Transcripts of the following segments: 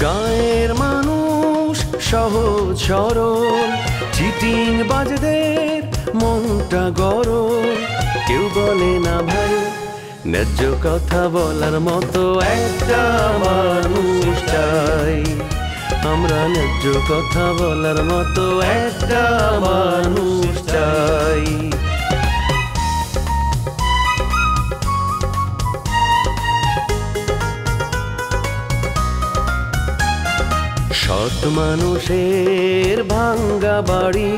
গায়ের মানুষ সহজ সরল, চিটিং বাজদের মনটা গরম। কেউ বলে না ভাই ন্যায্য কথা বলার মতো একটা মানুষ চাই। আমরা ন্যায্য কথা বলার মতো একটা মানুষ চাই। সৎ মানুষের ভাঙ্গা বাড়ি,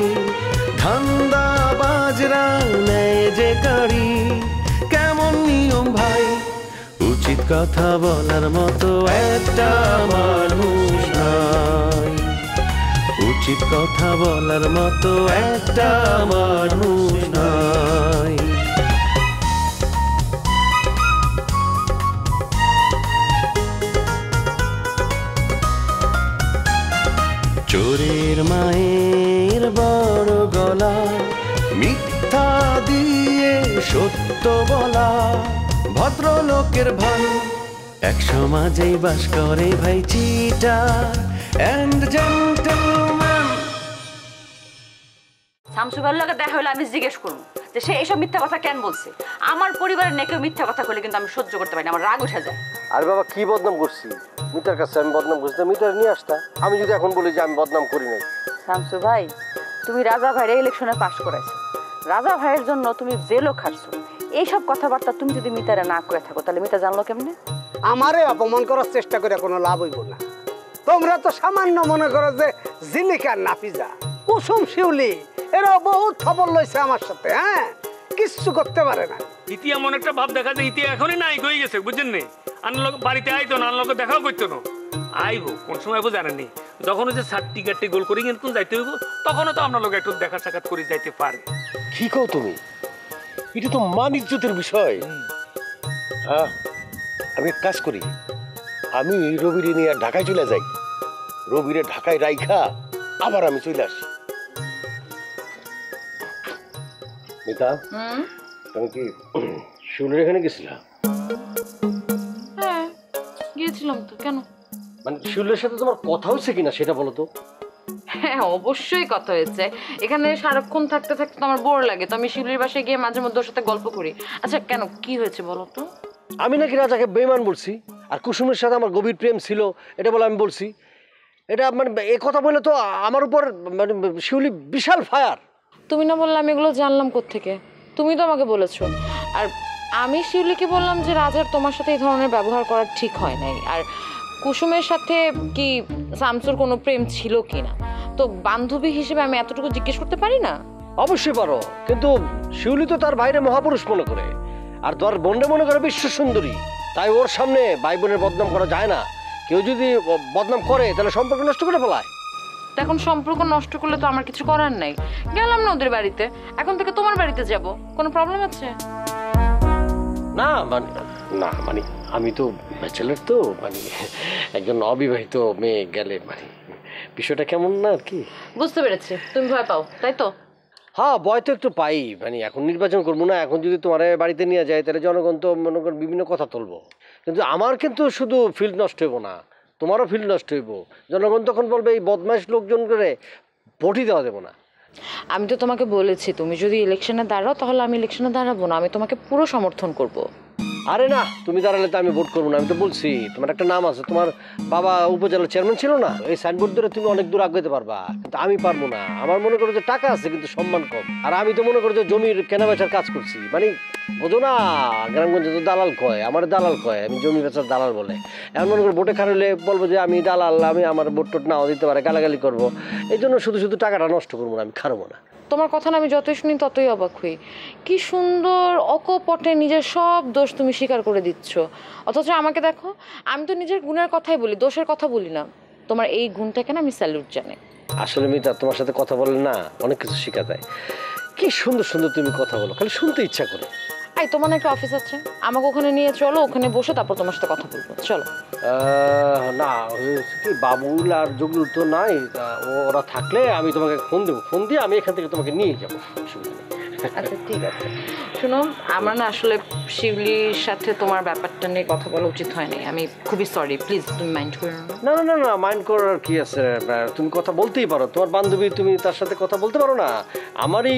ধান্দা বাজরা নেয় যে গাড়ি। কেমন নিয়ম ভাই, উচিত কথা বলার মতো একটা মানুষ নাই। উচিত কথা বলার মতো একটা মানুষ নাই। চোরের মায়ের বড় গলা, মিথ্যা দিয়ে সত্য বলা। ভদ্রলোকের ভাই এক সমাজেই বাস করে ভাই চিটার এন্ড জেন্টলম্যান। শামসু ভাইয়ের লগে দেখা হলে আমি জিজ্ঞেস করবো যে সে এইসব মিথ্যা কথা কেন বলছে। আমার পরিবারের নেকেও মিথ্যা কথা বলে কিন্তু আমি সহ্য করতে পারি না, আমার রাগ উঠে যায়। আরে বাবা কি বদনাম করছি? মিতার কাছে আমি বদনাম করছি, মিতার নিয়ে আসতা। আমি যদি এখন বলি যে আমি বদনাম করি নাই। শামসু ভাই, তুমি রাজা ভাইয়ের ইলেকশনে পাশ করাইছো, রাজা ভাইয়ের জন্য তুমি জেলও খাটছো। এইসব কথাবার্তা তুমি যদি মিতারে না করে থাকো তাহলে মিতা জানলো কেমনে? আমারে অপমান করার চেষ্টা করে কোনো লাভ হইব না। তোমরা তো সামান্য মনে করো যে জিলিকা নাফিজা, কুসুম শিউলি এরা বহুত খবর লইছে আমার সাথে। হ্যাঁ, কিচ্ছু করতে পারে না। ইতি এমন একটা ভাব দেখা যায় ইতি এখনই নাই হয়ে গেছে, বুঝছেন নি? আনলোক বাড়িতে আইতো না, আনলোক দেখাও করতো না। আইবো কোন সময় জানেননি, যখন যে সাতটি গাট্টি গোল করি কিন্তু যাইতে হইব, তখনও তো আপনার লোক একটু দেখা সাক্ষাৎ করে যাইতে পারে। কি কও তুমি? এটা তো মান ইজ্জতের বিষয়। হ্যাঁ, আমি এক কাজ করি, আমি রবিরে নিয়ে ঢাকায় চলে যাই। রবিরে ঢাকায় রাইখা আবার আমি চলে আসি। মিতা, তুমি কি শিউলির এখানে গেছিলা? হ্যাঁ গিয়েছিলাম তো। কেন? মানে শিউলির সাথে তোমার কথা হচ্ছে কিনা সেটা বলো তো। হ্যাঁ অবশ্যই কথা হয়েছে। এখানে সারাক্ষণ থাকতে থাকতে আমার বোর লাগে, তো আমি শিউলির বাসায় গিয়ে মাঝে মধ্যে ওর সাথে গল্প করি। আচ্ছা কেন, কি হয়েছে বলো তো? আমি নাকি রাজাকে বেঈমান বলছি, আর কুসুমের সাথে আমার গভীর প্রেম ছিল এটা বলে আমি বলছি। এটা মানে এ কথা বলে তো আমার উপর মানে শিউলি বিশাল ফায়ার। তুমি না বললাম এগুলো জানলাম কোত্থেকে? তুমি তো আমাকে বলেছো। আর আমি শিউলিকে বললাম যে রাজার তোমার সাথে এই ধরনের ব্যবহার করা ঠিক হয় নাই। আর কুসুমের সাথে কি শামসুর কোনো প্রেম ছিল কি না, তো বান্ধবী হিসেবে আমি এতটুকু জিজ্ঞেস করতে পারি না? অবশ্যই পারো, কিন্তু শিউলি তো তার বাইরে মহাপুরুষ মনে করে, আর তোর বোনরে মনে করে বিশ্ব সুন্দরী। তাই ওর সামনে ভাই বোনের বদনাম করা যায় না। কেউ যদি বদনাম করে তাহলে সম্পর্ক নষ্ট করে ফেলায়। এখন সম্পর্ক নষ্ট করলে তো আমার কিছু করার নাই। গেলাম না ওদের বাড়িতে, এখন থেকে তোমার বাড়িতে যাব, কোনো প্রবলেম আছে? না মানে না মানে আমি তো ব্যাচেলার, তো মানে একজন অবিবাহিত মেয়ে গেলে মানে বিষয়টা কেমন না আর কি। বুঝতে পেরেছি, তুমি ভয় পাও তাই তো? হ্যাঁ ভয় তো একটু পাই। মানে এখন নির্বাচন করবো না, এখন যদি তোমার বাড়িতে নিয়ে যায় তাহলে জনগণ তো মনে করেন বিভিন্ন কথা তুলবো। কিন্তু আমার কিন্তু শুধু ফিল্ড নষ্ট হইব না, তোমারও ফিল্ড নষ্ট হইব। জনগণ তখন বলবে এই বদমাইশ লোকজন করে ভোটই দেওয়া দেবো না। আমি তো তোমাকে বলেছি তুমি যদি ইলেকশনে দাঁড়াও তাহলে আমি ইলেকশনে দাঁড়াবো না, আমি তোমাকে পুরো সমর্থন করব। আরে না, তুমি দাঁড়ালে তো আমি ভোট করবো না। আমি তো বলছি তোমার একটা নাম আছে, তোমার বাবা উপজেলার চেয়ারম্যান ছিল না, এই সাইনবোর্ড ধরে তুমি অনেক দূর আগাইতে পারবা। কিন্তু আমি পারবো না। আমার মনে করো যে টাকা আছে কিন্তু সম্মান কম। আর আমি তো মনে করো যে জমির কেনা বেচার কাজ করছি, মানে বোঝো না, গ্রামগঞ্জে তো দালাল কয়, আমার দালাল কয়, আমি জমি বেচার দালাল বলে। এখন মনে করো ভোটে খারাইলে বলবো যে আমি দালাল, আমি আমার ভোট টোট নাও দিতে পারে, গালাগালি করবো। এই জন্য শুধু শুধু টাকাটা নষ্ট করবো না, আমি খারাবো না। তোমার কথা না আমি যতই শুনি ততই অবাক হই। কি সুন্দর অকপটে নিজের সব দোষ তুমি স্বীকার করে দিচ্ছ, অথচ আমাকে দেখো, আমি তো নিজের গুণের কথাই বলি, দোষের কথা বলি না। তোমার এই গুণটাকে না আমি স্যালুট জানাই। আসলে মিতা, তোমার সাথে কথা বললে না অনেক কিছু শেখা যায়। কি সুন্দর সুন্দর তুমি কথা বলো, খালি শুনতে ইচ্ছা করে। এই তোমার না একটা অফিস আছে, আমাকে ওখানে নিয়ে চলো, ওখানে বসে তারপর তোমার সাথে কথা বলবো, চলো। না কি বাবুল আর জগলুর তো নাই, ওরা থাকলে আমি তোমাকে ফোন দেবো, ফোন দিয়ে আমি এখান থেকে তোমাকে নিয়ে যাবো, অসুবিধা নেই। আচ্ছা ঠিক আছে, শুনো আমার না আসলে শিউলির সাথে তোমার ব্যাপারটা নিয়ে কথা বলা উচিত হয়নি, আমি খুবই সরি, প্লিজ তুমি মাইন্ড করো না। না না না না, মাইন্ড করার কি আছে, তুমি কথা বলতেই পারো, তোমার বান্ধবী, তুমি তার সাথে কথা বলতে পারো না? আমারই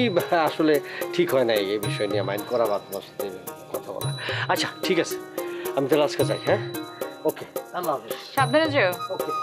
আসলে ঠিক হয় নাই এই বিষয় নিয়ে মাইন্ড করা বা তোমার সাথে কথা বলা। আচ্ছা ঠিক আছে, আমি তাহলে আজকে যাই। হ্যাঁ, ওকে, আল্লাহ হাফেজ। সাবধানে যেও। ওকে।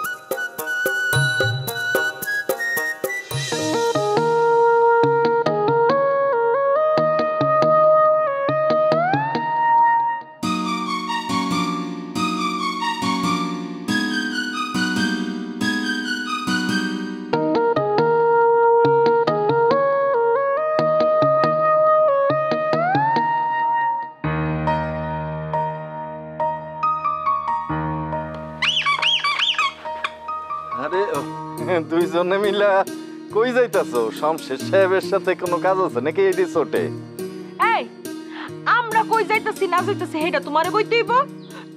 আরে দুইজনে মিলা কই যাইতাছো? শমশের সাহেবের সাথে কোনো কাজ আছে নাকি এই রিসোর্টে? এই আমরা কই যাইতাছি না যাইতাছি হেডা তোমারে কইতেইব।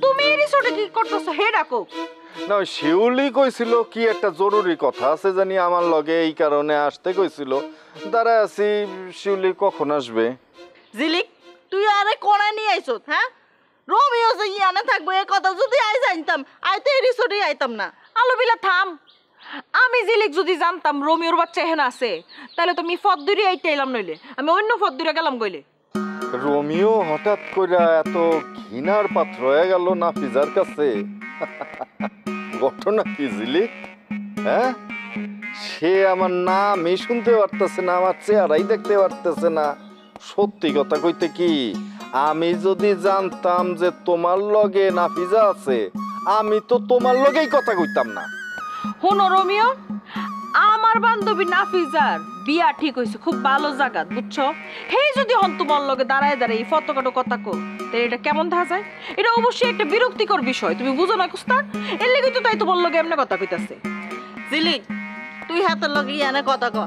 তুমি এই রিসোর্টে কি করতেছো হেডা কো? না, ওই শিউলি কইছিল কি একটা জরুরি কথা আছে জানি আমার লগে, এই কারণে আসতে কইছিল। দাঁড়ায় আছি, শিউলি কখন আসবে? জিলিক তুই আরে কোণা নিয়ে আইছত? হ্যাঁ, রোমিও যে ইয়ানে থাকবো এই কথা যদি আই জানতাম আই তো এই রিসোর্টে আইতাম না। আলো বিলা থাম, আমি জিলিক যদি জানতাম রোমিওর বাচ্চা এখানে আছে তাহলে তো আমি ফদ্দুরি আইতে এলাম, নইলে আমি অন্য ফদ্দুরে গেলাম কইলে। রোমিও হঠাৎ কইরা এত ঘৃণার পাত্র হয়ে গেল নাফিজার কাছে? ঘটনা কি জিলিক? হ্যাঁ, সে আমার নামই শুনতে পারতেছে না, আমার চেহারাই দেখতে পারতেছে না। সত্যি কথা কইতে কি, আমি যদি জানতাম যে তোমার লগে নাফিজা আছে আমি তো তোমার লগেই কথা কইতাম না। হুনো রোমিও, আমার বান্ধবী নাফিজার বিয়া ঠিক হইছে খুব ভালো জায়গা, বুঝছো? হেই যদি হন তোমার লগে দাঁড়ায় দাঁড়ায় ফতকাটো কথা কো, তাহলে এটা কেমন দেখা যায়? এটা অবশ্যই একটা বিরক্তিকর বিষয়, তুমি বুঝো না কুস্তা? এর লেগে তো তাই তোমার লগে এমনি কথা কইতাছে। জিলি তুই হাতের লগে ইয়ানে কথা ক,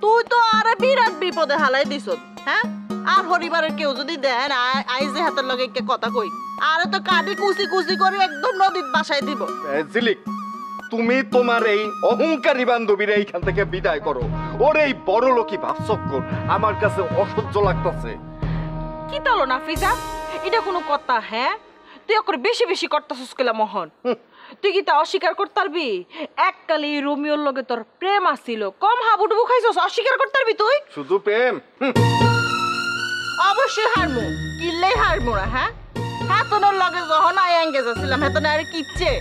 তুই তো আরে বিরাট বিপদে হালাই দিছ। হ্যাঁ, আর হরিবারের কেউ যদি দেন আই যে হাতের লগে কে কথা কই, আরে তো কাটি কুচি কুচি করে একদম নদীত বাসায় দিব। জিলিক, তুমি তোমার এই অহংকারী বান্ধবীরা এইখান থেকে বিদায় করো। ওর এই বড় লোকই ভাবচক্কর আমার কাছে অসহ্য লাগতেছে। কি তালো নাফিজা, এটা কোনো কথা? হ্যাঁ, তুই ওকে বেশি বেশি করতেছিস কেলা মোহন। তুই কি তা অস্বীকার করতে পারবি এককালে রোমিওর লগে তোর প্রেম আসিল? কম হাবুডুবু খাইছস, অস্বীকার করতে পারবি তুই? শুধু প্রেম? অবশ্যই হারমু, কিল্লেই হারমু না। হ্যাঁ, হাতনের লগে যখন আই এঙ্গেজ আছিলাম হেতনে আর কিচ্ছে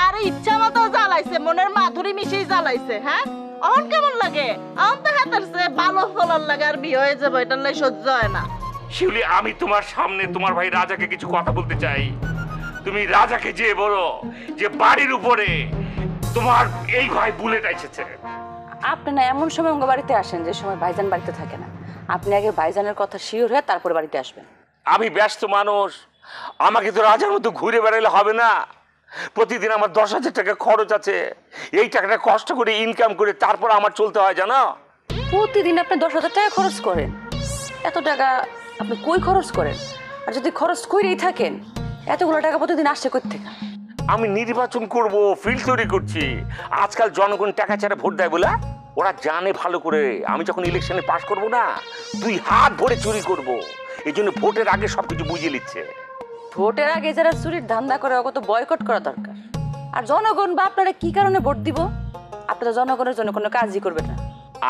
আর ইচ্ছা মতো জ্বালাইছে, মনের মাধুরী মিশিয়ে জ্বালাইছে। হ্যাঁ, অহন কেমন লাগে? অহন তো হাতের সে ভালো ফলন লাগে, আর বিয়ে হয়ে যাবে এটার লাই সহ্য হয় না। শিউলি, আমি তোমার সামনে তোমার ভাই রাজাকে কিছু কথা বলতে চাই। তুমি রাজাকে যে বলো যে বাড়ির উপরে তোমার এই ভাই বুলেট এসেছে। আপনি না এমন সময় আমার বাড়িতে আসেন যে সময় ভাইজান বাড়িতে থাকে না। আপনি আগে ভাইজানের কথা শিওর হয়ে তারপরে বাড়িতে আসবেন। আমি ব্যস্ত মানুষ, আমাকে তো রাজার মতো ঘুরে বেড়াইলে হবে না। প্রতিদিন আমার 10,000 টাকা খরচ আছে, এই টাকাটা কষ্ট করে ইনকাম করে তারপর আমার চলতে হয়, জানো? প্রতিদিন আপনি 10,000 টাকা খরচ করেন? এত টাকা আপনি কই খরচ করেন? আর যদি খরচ করেই থাকেন এতগুলো টাকা প্রতিদিন আসছে কোথা থেকে? আমি নির্বাচন করব, ফিল্ড তৈরি করছি। আজকাল জনগণ টাকা ছাড়া ভোট দেয় বলে ওরা জানে ভালো করে আমি যখন ইলেকশনে পাস করব না 2 হাত ভরে চুরি করব। এই জন্য ভোটের আগে সবকিছু বুঝিয়ে নিচ্ছে। ভোটের আগে যারা চুরির ধান্দা করে ওকে তো বয়কট করা দরকার। আর জনগণ বা আপনারা কি কারণে ভোট দিব? আপনারা জনগণের জন্য কোনো কাজই করবেন না।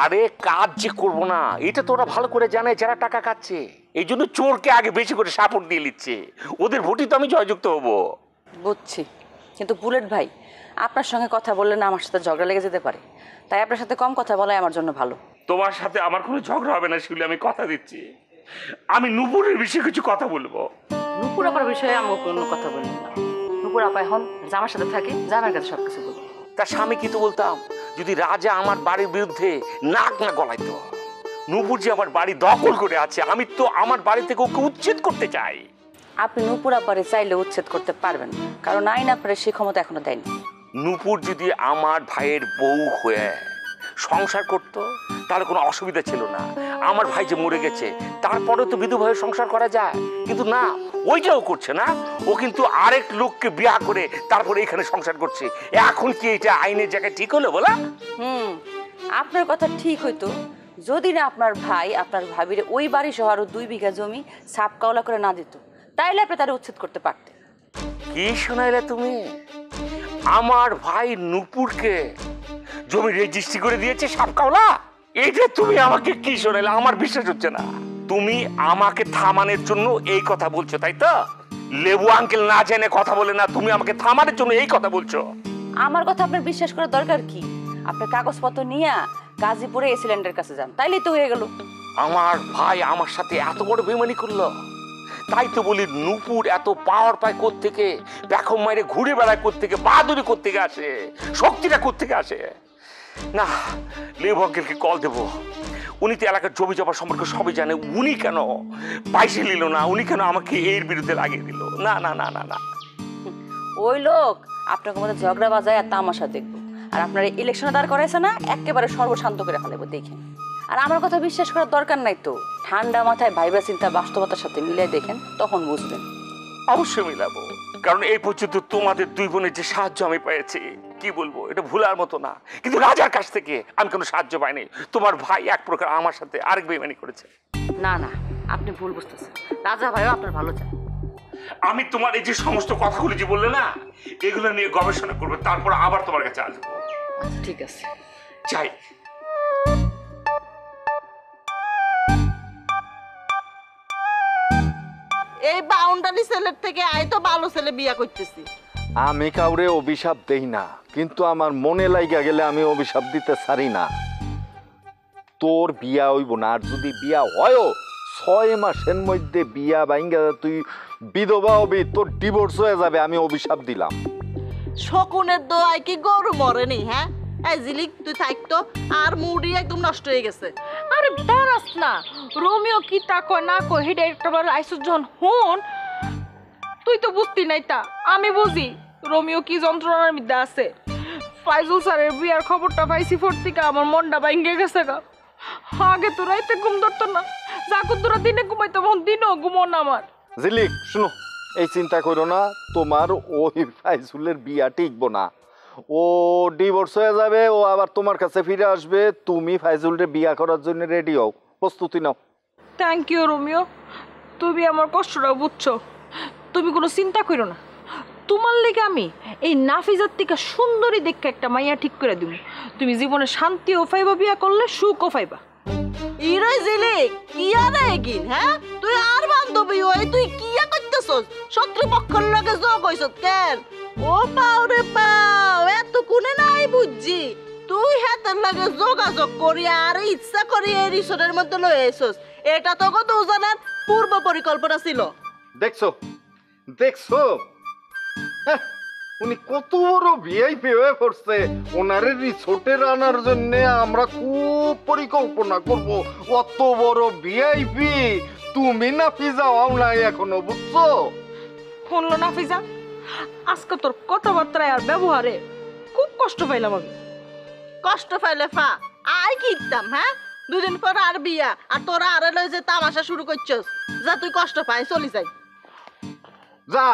আরে কাজ যে করবো না এটা তো ওরা ভালো করে জানে যারা টাকা খাচ্ছে। এই জন্য চোরকে আগে বেশি করে সাপোর্ট দিয়ে নিচ্ছে, ওদের ভোটই তো আমি জয়যুক্ত হবো। বুঝছি, কিন্তু বুলেট ভাই আপনার সঙ্গে কথা বললে না আমার সাথে ঝগড়া লেগে যেতে পারে, তাই আপনার সাথে কম কথা বলাই আমার জন্য ভালো। তোমার সাথে আমার কোনো ঝগড়া হবে না শিউলি, আমি কথা দিচ্ছি। আমি নুপুরের বিষয়ে কিছু কথা বলবো। নুপুর আপার বিষয়ে আমি কোনো কথা বলি না। নুপুর আপা এখন জামার সাথে থাকে, জামার কাছে সব কিছু বলবো। তার স্বামী কি তো বলতাম যদি রাজা আমার বাড়ির বিরুদ্ধে নাক না গলাইতো। নুপুর যে আমার বাড়ি দখল করে আছে, আমি তো আমার বাড়ি থেকে ওকে উচ্ছেদ করতে চাই। আপনি নুপুর আপারে চাইলে উচ্ছেদ করতে পারবেন, কারণ আইন আপনার সেই ক্ষমতা এখনো দেয়নি। নুপুর যদি আমার ভাইয়ের বউ হয়ে সংসার করত তাহলে কোনো অসুবিধা ছিল না। আমার ভাই যে মরে গেছে তারপরে তো বিধবা হয়ে সংসার করা যায়, কিন্তু না, ওইটাও করছে না। ও কিন্তু আরেক লোককে বিয়া করে তারপরে এখানে সংসার করছে। এখন কি এটা আইনের জায়গায় ঠিক হলো বলা? আপনার কথা ঠিক হইতো যদি না আপনার ভাই আপনার ভাবির ওই বাড়ি সহ আরো 2 বিঘা জমি সাপ কাওলা করে না দিত, তাইলে আপনি তারা উচ্ছেদ করতে পারতেন। কি শোনাইলে তুমি? আমার ভাই নূপুরকে জমি রেজিস্ট্রি করে দিয়েছে সাপকাওলা? এইটা তুমি আমাকে কি শোনাইলে? আমার বিশ্বাস হচ্ছে না। তুমি আমাকে থামানোর জন্য এই কথা বলছো, তাই তো? লেবু আঙ্কেল না জেনে কথা বলে না, তুমি আমাকে থামানোর জন্য এই কথা বলছো? আমার কথা আপনার বিশ্বাস করার দরকার কি? আপনার কাগজপত্র নিয়ে গাজীপুরে এসিলেন্ডের কাছে যান, তাইলেই তো হয়ে গেল। আমার ভাই আমার সাথে এত বড় বেমানি করলো? তাই তো বলি, নূপুর এত পাওয়ার পায় কোত্থেকে, বেকম মাইরে ঘুরে বেড়ায় কোত্থেকে, বাহাদুরি কোত্থেকে আসে, শক্তিটা কোত্থেকে আসে? না, লেবু আঙ্কেলকে কল দেবো। উনি তো এলাকার জমি জমা সম্পর্কে সবই জানে। উনি কেন পয়সা নিল না? উনি কেন আমাকে এর বিরুদ্ধে লাগিয়ে দিল? না না না না না, ওই লোক আপনাকে মধ্যে ঝগড়া বাজায় আর তামাশা দেখবো, আর আপনার ইলেকশনে দাঁড় করাইছে না, একেবারে সর্বশান্ত করে ফেলাবো দেখেন। আর আমার কথা বিশ্বাস করার দরকার নাই তো, ঠান্ডা মাথায় ভাইবা চিন্তা বাস্তবতার সাথে মিলাই দেখেন, তখন বুঝবেন। অবশ্যই মিলাবো, কারণ এই পর্যন্ত তোমাদের 2 বোনের যে সাহায্য আমি পেয়েছি, কি বলবো, এটা ভুলার মতো না। কিন্তু রাজার কাছ থেকে আমি কোনো সাহায্য পাইনি। তোমার ভাই এক প্রকার আমার সাথে আরেক বেইমানি করেছে। না না, আপনি ভুল বুঝতেছেন। রাজা ভাইও আপনার ভালো চায়। আমি তোমার এই যে সমস্ত কথাগুলো যে বললে না, এগুলো নিয়ে গবেষণা করবো, তারপর আবার তোমার কাছে আসবো। আচ্ছা ঠিক আছে, চাই। এই বাউন্ডারি ছেলের থেকে আই তো ভালো ছেলে বিয়া করতেছি। আমি কাউরে অভিশাপ দেই না, কিন্তু আমার মনে লাইগা গেলে আমি অভিশাপ দিতে ছাড়ি না। তোর বিয়া হইব না, আর যদি বিয়া হয়ও 6 মাসের মধ্যে বিয়া ভাঙ্গা তুই বিধবা হবি, তোর ডিভোর্স হয়ে যাবে, আমি অভিশাপ দিলাম। শকুনের দোয়ায় কি গরু মরেনি? হ্যাঁ, এই জিলিক তুই থাকতো, আর মুডি একদম নষ্ট হয়ে গেছে। আরে দাঁড়াস না, রোমিও কি তা কয় না কয় হেডে একটা বার আইসুস যখন হুন, তুই তো বুঝতি নাই তা, আমি বুঝি রোমিও কি যন্ত্রণার মধ্যে আছে। ফাইজুল স্যারের বিয়ার খবরটা পাইছি ফোর্তিকা, আমার মনটা ভাঙ্গে গেছে গা। আগে তো রাইতে ঘুম ধরতো না, যাকুর তোরা দিনে ঘুমাইতো, তখন দিনও ঘুমো না আমার। জিলিক শুনো, এই চিন্তা করো না, তোমার ওই ফাইজুলের বিয়া টিকবো না। ও ডিভোর্স হয়ে যাবে, ও আবার তোমার কাছে ফিরে আসবে। তুমি ফাইজুলের বিয়া করার জন্য রেডি হও, প্রস্তুতি নাও। থ্যাংক ইউ রোমিও, তুমি আমার কষ্টটা বুঝছো। তুমি কোনো চিন্তা করো না, তোমার লেগে আমি এই নাফিজার থেকে সুন্দরী দেখে একটা মাইয়া ঠিক করে দিব। তুমি জীবনে শান্তিও পাইবা, বিয়া করলে সুখও পাইবা। ইরই জিলিক কিয়া রে এগিন? হ্যাঁ, তুই আর বান্ধবী হই তুই কিয়া করতেছস? শত্রুপক্ষের লগে যোগ হইছত কেন? ও পাও রে পাও, এত কোনে নাই বুঝছি। তুই হাতের লগে যোগাযোগ করি আর ইচ্ছা করি এই রিসোর্টের মধ্যে লয়ে আইছস। এটা তো কত দুজনের পূর্ব পরিকল্পনা ছিল। দেখছো দেখছো, হ্যাঁ, উনি কত বড় ভিআইপি হয়ে পড়ছে। ওনারে রিসোর্টে আনার জন্য আমরা খুব পরিকল্পনা করব। অত বড় ভিআইপি তুমি না পিজা হও নাই এখনো, বুঝছো? শুনলো নাফিজা, আজকে তোর কথাবার্তায় আর ব্যবহারে খুব কষ্ট পাইলাম আমি। কষ্ট পাইলে ফা আই কিতাম? হ্যাঁ, 2 দিন পর আর বিয়া, আর তোরা আরে লই যে তামাশা শুরু করছস। যা তুই কষ্ট পাই, চলি যাই। যা,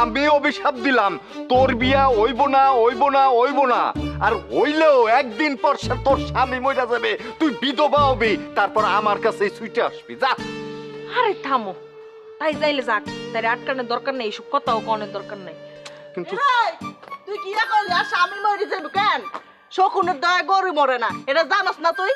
আমি অভিশাপ দিলাম, তোর বিয়া হইব না, হইব না, হইব না। আর হইলেও একদিন পর তোর স্বামী মইরা যাবে, তুই বিধবা হবি, তারপর আমার কাছে ছুটে আসবি। যা। আরে থামো, তাই যাইলে যাক, তাই আটকানোর দরকার নেই, এসব কথাও কনের দরকার নাই। কিন্তু তুই কি করলি? আর স্বামী মরে যাবি কেন? শকুনের দয়া গরু মরে না, এটা জানাস না তুই?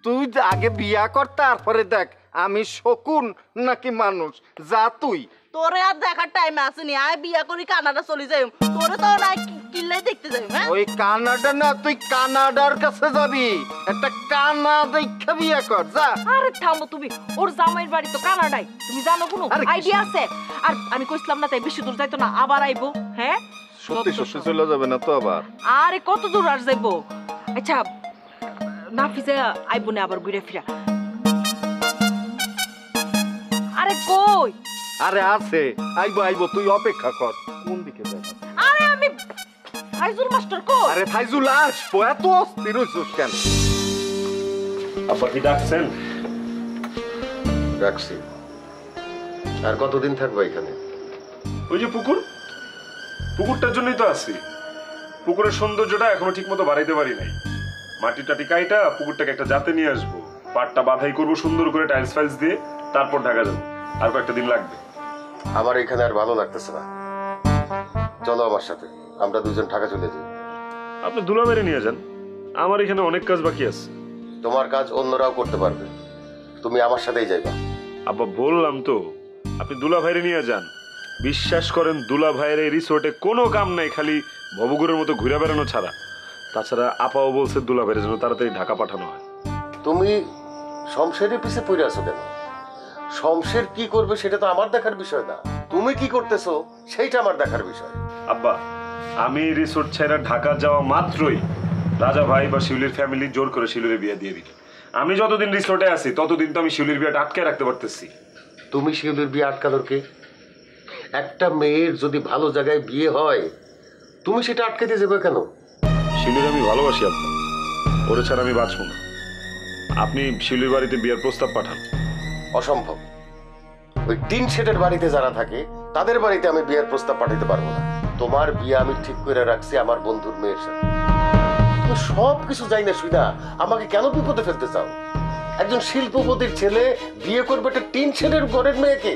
তুই আগে বিয়া কর, তারপরে দেখ আমি শকুন নাকি মানুষ। যা তুই। তোরে আর দেখার টাইম আসেনি, আয় বিয়া করি কানাডা চলে যাই। তোরে তো না কিল্লাই দেখতে যাই। হ্যাঁ, ওই কানাডা না, তুই কানাডার কাছে যাবি, একটা কানা দেখা বিয়া কর। যা। আরে থামো তুমি, ওর জামাইয়ের বাড়ি তো কানাডায়, তুমি জানো কোনো আইডিয়া আছে? আর আমি কইছিলাম না তাই বেশি দূর যাইতো না, আবার আইবো। হ্যাঁ, সত্যি সত্যি চলে যাবে না তো আবার? আরে কত দূর আর যাইবো? আচ্ছা নাফিজা আইবো না আবার ঘুরে ফিরা? আরে কই? আরে আছে, আইবো আইবো, তুই অপেক্ষা কর। কোন দিকে যাই? আরে আমি ফাইজুল মাস্টার কই? আরে ফাইজুল আসবো, এত অস্থির হইছিস কেন? আব্বা কি ডাকছেন? রাখছি। আর কতদিন থাকবো এখানে? ওই যে পুকুরটার জন্যই তো আছি। পুকুরের সৌন্দর্যটা এখনো ঠিক মতো বাড়াইতে পারি নাই। মাটি টাটি কাইটা পুকুরটাকে একটা জাতে নিয়ে আসবো, পাটটা বাধাই করবো সুন্দর করে টাইলস ফাইলস দিয়ে, তারপর ঢাকা যাবো। আর কয়েকটা দিন লাগবে। আমার এখানে আর ভালো লাগতেছে না, চলো আমার সাথে, আমরা দুজন ঢাকা চলে যাই। আপনি দুলা মেরে নিয়ে যান, আমার এখানে অনেক কাজ বাকি আছে। তোমার কাজ অন্যরাও করতে পারবে, তুমি আমার সাথেই যাইবা। আব্বা বললাম তো, আপনি দুলা ভাইরে নিয়ে যান। বিশ্বাস করেন, দুলা ভাইয়ের এই রিসোর্টে কোনো কাম নাই, খালি ভবগুরের মতো ঘুরে বেড়ানো ছাড়া। তাছাড়া আপাও বলছে দুলা ভাইয়ের জন্য তাড়াতাড়ি ঢাকা পাঠানো হয়। তুমি শমশেরের পিছে পড়ে আছো কেন? শমশের কি করবে সেটা তো আমার দেখার বিষয় না, তুমি কি করতেছো সেইটা আমার দেখার বিষয়। আব্বা, আমি রিসোর্ট ছেড়ে ঢাকা যাওয়া মাত্রই রাজা ভাই বা শিউলির ফ্যামিলি জোর করে শিউলির বিয়ে দিয়ে দিল। আমি যতদিন রিসোর্টে আছি ততদিন তো আমি শিউলির বিয়েটা আটকে রাখতে পারতেছি। তুমি শিউলির বিয়ে আটকানোর কে? একটা মেয়ের যদি ভালো জায়গায় বিয়ে হয় তুমি সেটা আটকাতে যাবে কেন? শিউলির আমি ভালোবাসি আব্বা, ওরে ছাড়া আমি বাঁচবো না। আপনি শিউলির বাড়িতে বিয়ের প্রস্তাব পাঠান। অসম্ভব, ওই টিন শেডের বাড়িতে যারা থাকে তাদের বাড়িতে আমি বিয়ের প্রস্তাব পাঠাতে পারবো না। তোমার বিয়ে আমি ঠিক করে রাখছি আমার বন্ধুর মেয়ের সাথে। তুমি সব কিছু যাই না শুইনা আমাকে কেন বিপদে ফেলতে চাও? একজন শিল্পপতির ছেলে বিয়ে করবে একটা টিন শেডের ঘরের মেয়েকে?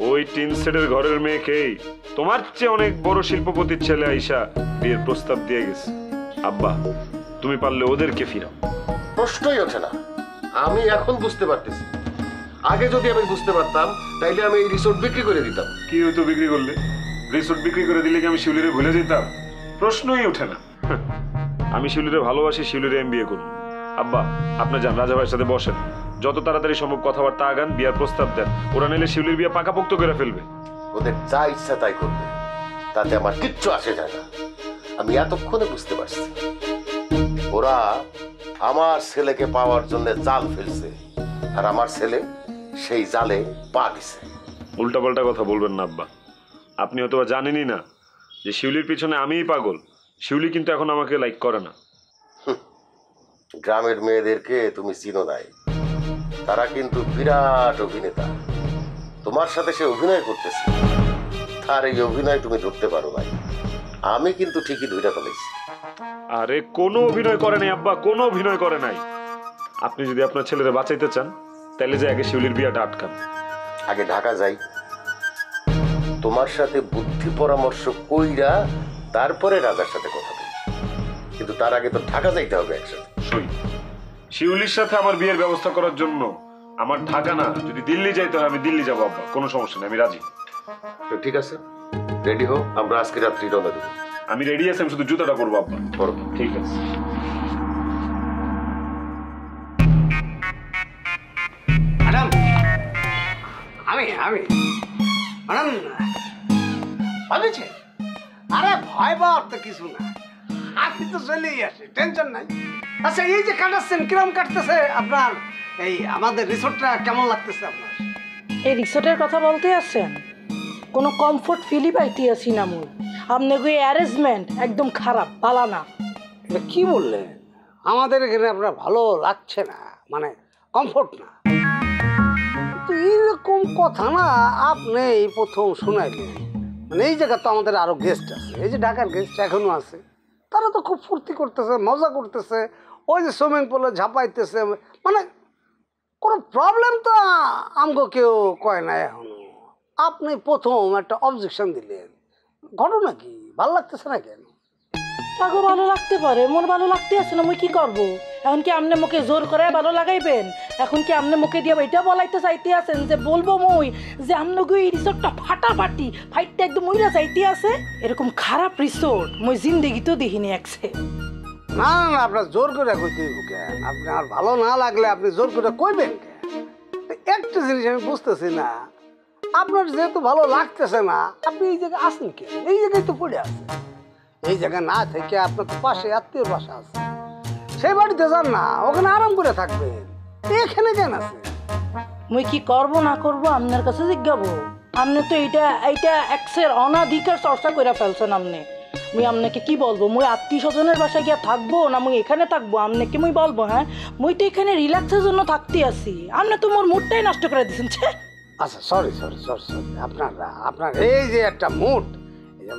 ওই টিন শেডের ঘরের মেয়েকেই তোমার চেয়ে অনেক বড় শিল্পপতির ছেলে আইসা বিয়ের প্রস্তাব দিয়ে গেছে। আব্বা, তুমি পারলে ওদেরকে ফিরাও। প্রশ্নই ওঠে না। আমি এখন বুঝতে পারতেছি, আগে যদি আমি বুঝতে পারতাম তাইলে আমি এই রিসোর্ট বিক্রি করে দিতাম। কি হইতো বিক্রি করলে? রিসোর্ট বিক্রি করে দিলে কি আমি শিউলিরে ভুলে যেতাম? প্রশ্নই ওঠে না। আমি শিউলিরে ভালোবাসি, শিউলিরে আমি বিয়ে করব। আব্বা, আপনি যান, রাজা ভাইয়ের সাথে বসেন, যত তাড়াতাড়ি সম্ভব কথাবার্তা আগান, বিয়ার প্রস্তাব দেন। ওরা নিলে শিউলির বিয়ে পাকাপোক্ত করে ফেলবে। ওদের যা ইচ্ছা তাই করবে, তাতে আমার কিচ্ছু আসে যায় না। আমি এতক্ষণে বুঝতে পারছি ওরা আমার ছেলেকে পাওয়ার জন্য জাল ফেলছে, আর আমার ছেলে সেই জালে পা দিছে। উল্টাপাল্টা কথা বলবেন না আব্বা। আপনি হয়তো জানেনই না যে শিউলির পিছনে আমিই পাগল। শিউলি কিন্তু এখন আমাকে লাইক করে না। গ্রামের মেয়েদেরকে তুমি চিনো নাই, তারা কিন্তু বিরাট অভিনেতা। তোমার সাথে সে অভিনয় করতেছে, তার এই অভিনয় তুমি ধরতে পারো নাই। আমি কিন্তু ঠিকই ধরে ফেলেছি। আরে কোনো অভিনয় করে নাই আব্বা, কোনো অভিনয় করে নাই। আপনি যদি আপনার ছেলেরে বাঁচাইতে চান তাহলে যে আগে শিউলির বিয়াটা আটকান। আগে ঢাকা যাই, তোমার সাথে বুদ্ধি পরামর্শ কইরা তারপরে রাজার সাথে কথা বলি, কিন্তু তার আগে তো ঢাকা যাইতে হবে একসাথে। সই, শিউলির সাথে আমার বিয়ের ব্যবস্থা করার জন্য আমার ঢাকা না, যদি দিল্লি যাইতে হয় আমি দিল্লি যাবো আব্বা, কোনো সমস্যা নেই, আমি রাজি। তো ঠিক আছে, রেডি হও, আমরা আজকে রাত্রি রওনা দেবো। আমি রেডি আছি, আমি শুধু জুতাটা পরবো আব্বা। পরবো। ঠিক আছে। ম্যাডাম, আমি ম্যাডাম ভাবেছেন? আরে ভয় পাওয়ার তো কিছু না, আপনি তো চলেই আসে, টেনশন নাই। আচ্ছা, এই যে কাটাচ্ছেন কিরম কাটতেছে আপনার? এই আমাদের রিসোর্টটা কেমন লাগতেছে আপনার? এই রিসোর্টের কথা বলতে আসছেন? কোনো কমফোর্ট ফিলই পাইতে আসি না মুই। আপনাকে অ্যারেঞ্জমেন্ট একদম খারাপ, ভালো না। এটা কি বললেন? আমাদের এখানে আপনার ভালো লাগছে না মানে কমফোর্ট না? তো এইরকম কথা না আপনি এই প্রথম শোনাইলেন। মানে এই জায়গা তো আমাদের আরো গেস্ট আছে, এই যে ঢাকার গেস্ট এখনো আছে, তারা তো খুব ফুর্তি করতেছে, মজা করতেছে, ওই যে সুইমিং পুলে ঝাঁপাইতেছে, মানে কোনো প্রবলেম তো আমগো কেউ কয় না এখনো। আপনি প্রথম একটা অবজেকশন দিলেন, ঘটনা কি? ভালো লাগতেছে না কেন? তাকে ভালো লাগতে পারে, মোর ভালো লাগতে আছে না, মুই কি করবো? এখন কি আপনি মুখে জোর করে ভালো লাগাইবেন? এখন কি আপনি মুখে দিয়ে এটা বলাইতে চাইতে আছেন যে বলবো মই যে আপনাকে এই রিসোর্টটা ফাটাফাটি ফাইটটা একদম মইরা চাইতে আছে? এরকম খারাপ রিসোর্ট মই জিন্দেগি তো দেখিনি একসে। না না না, আপনার জোর করে কইতে হইব কেন? আপনি আর ভালো না লাগলে আপনি জোর করে কইবেন কেন? একটা জিনিস আমি বুঝতেছি না, আপনার যেহেতু ভালো লাগতেছে না, আপনি এই জায়গায় আসেন কেন? এই জায়গায় তো পড়ে আছে। এই জায়গায় না থেকে আপনার তো পাশে আত্মীয় বাসা আছে, সেই বাড়িতে যান না, ওখানে আরাম করে থাকবেন। এখানে কেন আছে? মুই কি করব না করব আপনার কাছে জিজ্ঞাবো? আপনি তো এইটা এক্সের অনাধিকার চর্চা করে ফেলছেন। আপনি মুই আপনাকে কি বলবো? মুই আত্মীয় স্বজনের বাসায় গিয়া থাকবো না মুই এখানে থাকবো? আপনাকে মুই বলবো? হ্যাঁ, মুই তো এখানে রিল্যাক্সের জন্য থাকতে আসি, আপনি তো মোর মুডটাই নষ্ট করে দিচ্ছেন। আচ্ছা, সরি, আপনার এই যে একটা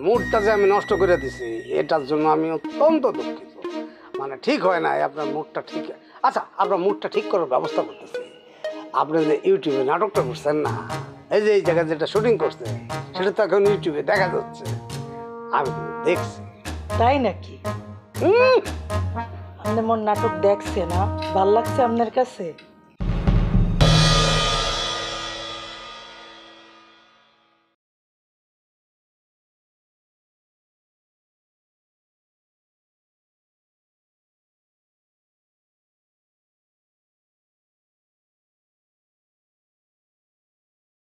মুডটা যে আমি নষ্ট করে দিছি, এটার জন্য আমি অত্যন্ত দুঃখিত। মানে ঠিক হয় নাই, আপনার মুডটা ঠিক। আচ্ছা, আপনার মুডটা ঠিক করার ব্যবস্থা করতেছি। আপনি যে ইউটিউবে নাটকটা করছেন না, এই যে এই জায়গায় যেটা শুটিং করছে সেটা তো এখন ইউটিউবে দেখা যাচ্ছে, আমি দেখছি। তাই নাকি? আপনি মোর নাটক দেখছে না? ভাল লাগছে আপনার কাছে?